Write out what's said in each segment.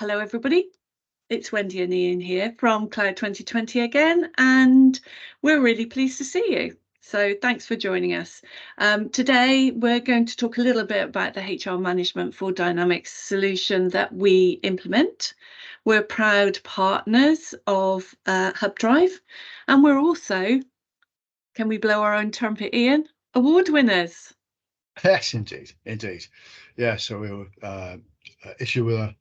Hello, everybody. It's Wendy and Ian here from Cloud 2020 again, and we're really pleased to see you. So thanks for joining us. Today, we're going to talk a little bit about the HR management for Dynamics solution that we implement. We're proud partners of HubDrive, and we're also, can we blow our own trumpet, Ian? Award winners. Yes, indeed. Yeah, so we were issued with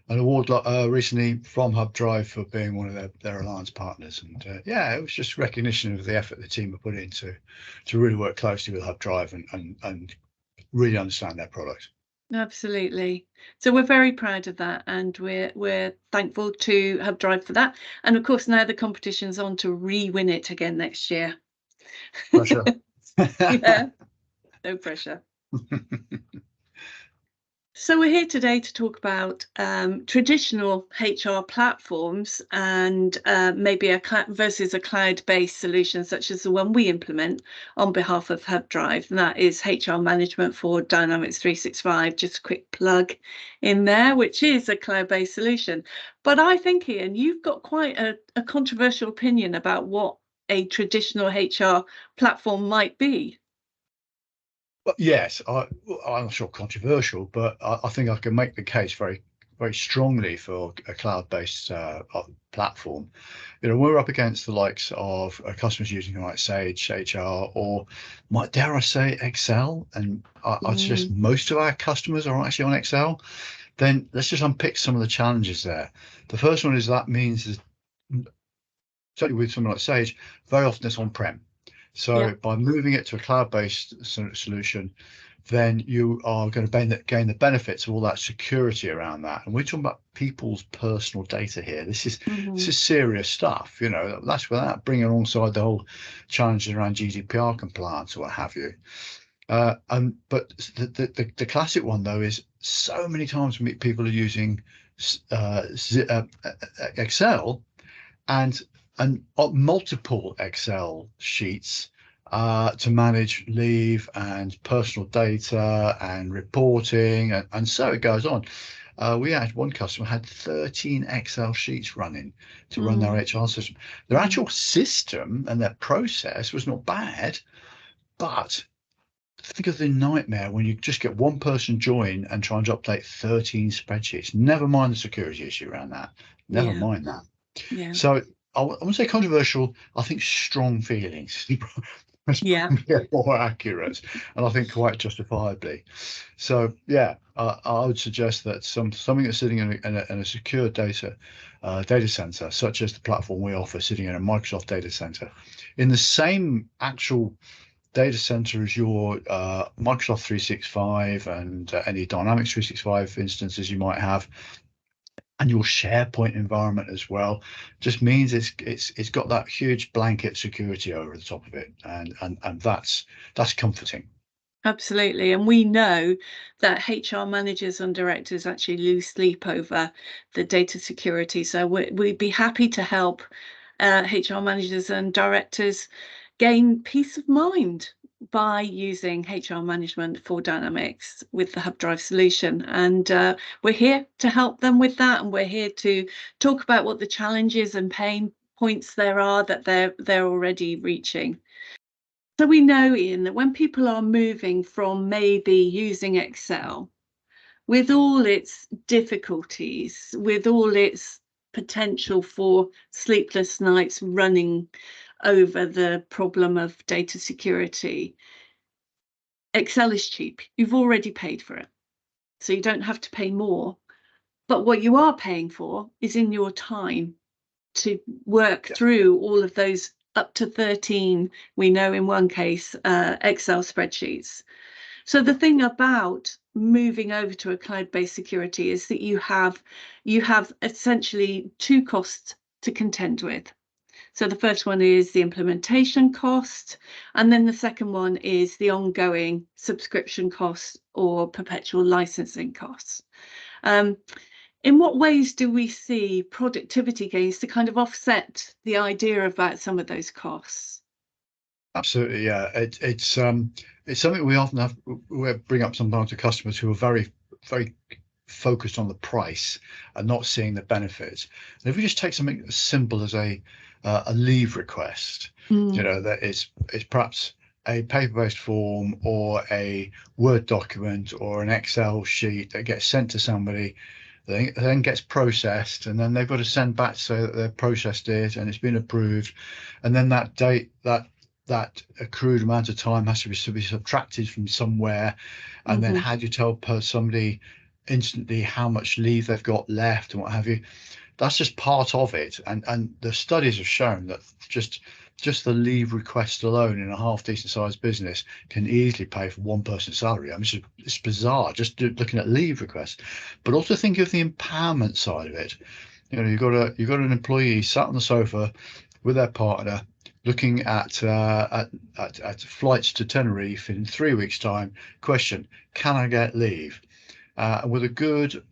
an award recently from HubDrive for being one of their alliance partners, and yeah, it was just recognition of the effort the team have put into to really work closely with HubDrive and really understand their product. Absolutely. So we're very proud of that, and we're thankful to HubDrive for that. And of course, now the competition's on to re-win it again next year. Pressure. Yeah, no pressure. So we're here today to talk about traditional HR platforms and maybe versus a cloud-based solution such as the one we implement on behalf of HubDrive, and that is HR management for Dynamics 365. Just a quick plug in there, which is a cloud-based solution. But I think, Ian, you've got quite a controversial opinion about what a traditional HR platform might be. Well, yes, I'm not sure controversial, but I think I can make the case very, very strongly for a cloud-based platform. You know, we're up against the likes of customers using like Sage, HR, or dare I say Excel, and I'd suggest most of our customers are actually on Excel. Then let's just unpick some of the challenges there. The first one is that means is certainly with something like Sage, very often it's on-prem. So by moving it to a cloud-based solution, then you are going to gain the benefits of all that security around that. And we're talking about people's personal data here. This is serious stuff. You know, that's without bringing alongside the whole challenges around GDPR compliance or what have you. But the classic one though is so many times people are using Excel and multiple Excel sheets to manage leave and personal data and reporting, and so it goes on. We had one customer had 13 Excel sheets running to run their HR system. Their actual system and their process was not bad, but think of the nightmare when you just get one person join and try and update 13 spreadsheets. Never mind the security issue around that. Never mind that. Yeah. So I wouldn't say controversial. I think strong feelings. Yeah. More accurate, and I think quite justifiably. So yeah, I would suggest that something that's sitting in a secure data center, such as the platform we offer, sitting in a Microsoft data center, in the same actual data center as your Microsoft 365 and any Dynamics 365 instances you might have, and your SharePoint environment as well, just means it's got that huge blanket security over the top of it, and that's comforting. Absolutely. And we know that HR managers and directors actually lose sleep over the data security. So we'd be happy to help HR managers and directors gain peace of mind by using HR management for Dynamics with the HubDrive solution. And we're here to help them with that. And we're here to talk about what the challenges and pain points there are that they're already reaching. So we know, Ian, that when people are moving from maybe using Excel, with all its difficulties, with all its potential for sleepless nights running over the problem of data security, Excel is cheap. You've already paid for it, so you don't have to pay more. But what you are paying for is in your time to work through all of those up to 13, we know in one case, Excel spreadsheets. So the thing about moving over to a cloud-based security is that you have essentially two costs to contend with. So the first one is the implementation cost, and then the second one is the ongoing subscription costs or perpetual licensing costs. In what ways do we see productivity gains to kind of offset the idea about some of those costs? Absolutely, yeah. It's something we often we bring up sometimes to customers who are very, very focused on the price and not seeing the benefits. And if we just take something as simple as a leave request, Mm. that it's perhaps a paper-based form or a Word document or an Excel sheet that gets sent to somebody, then gets processed, and then they've got to send back to say that they've processed it and it's been approved, and then that date, that accrued amount of time has to be subtracted from somewhere, and then Hmm. how do you tell somebody instantly how much leave they've got left and what have you? That's just part of it, and the studies have shown that just the leave request alone in a half decent sized business can easily pay for one person's salary. I mean, it's bizarre just looking at leave requests, but also think of the empowerment side of it. You've got an employee sat on the sofa with their partner, looking at flights to Tenerife in 3 weeks' time. Question: can I get leave? With a good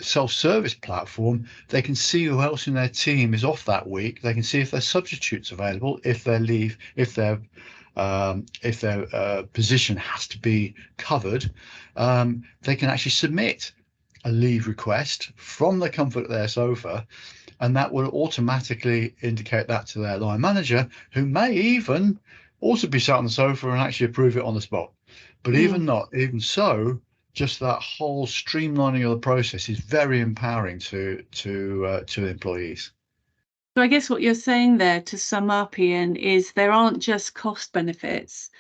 self-service platform, they can see who else in their team is off that week. They can see if there's substitutes available, if their leave, if their position has to be covered. They can actually submit a leave request from the comfort of their sofa, and that will automatically indicate that to their line manager, who may even also be sat on the sofa and actually approve it on the spot. But Mm. even so, just that whole streamlining of the process is very empowering to employees. So I guess what you're saying there, to sum up, Ian, is there aren't just cost benefits,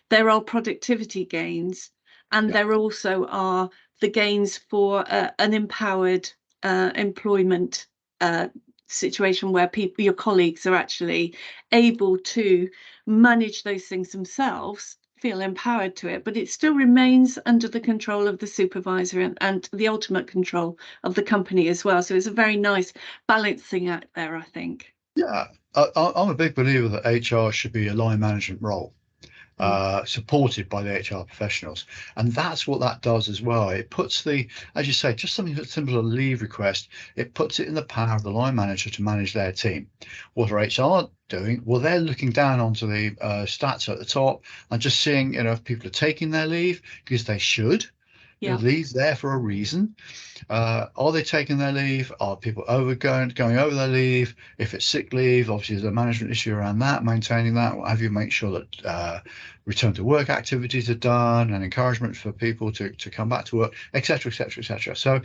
there are productivity gains, and Yeah, there also are the gains for an empowered employment uh, situation where people, your colleagues, are actually able to manage those things themselves, feel empowered to it, but it still remains under the control of the supervisor and the ultimate control of the company as well. So it's a very nice balancing act there, I think. yeah. I'm a big believer that HR should be a line management role, Mm. supported by the HR professionals. And that's what that does as well. It puts as you say, just something that's simple as a leave request, it puts it in the power of the line manager to manage their team. What are HR doing? Well, they're looking down onto the stats at the top and just seeing, if people are taking their leave because they should. Yeah. Leave's there for a reason. Are they taking their leave? Are people going over their leave? If it's sick leave, obviously there's a management issue around that, maintaining that. What have you? Make sure that return to work activities are done and encouragement for people to come back to work, etc., etc., etc. So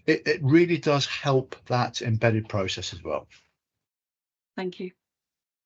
it really does help that embedded process as well. Thank you.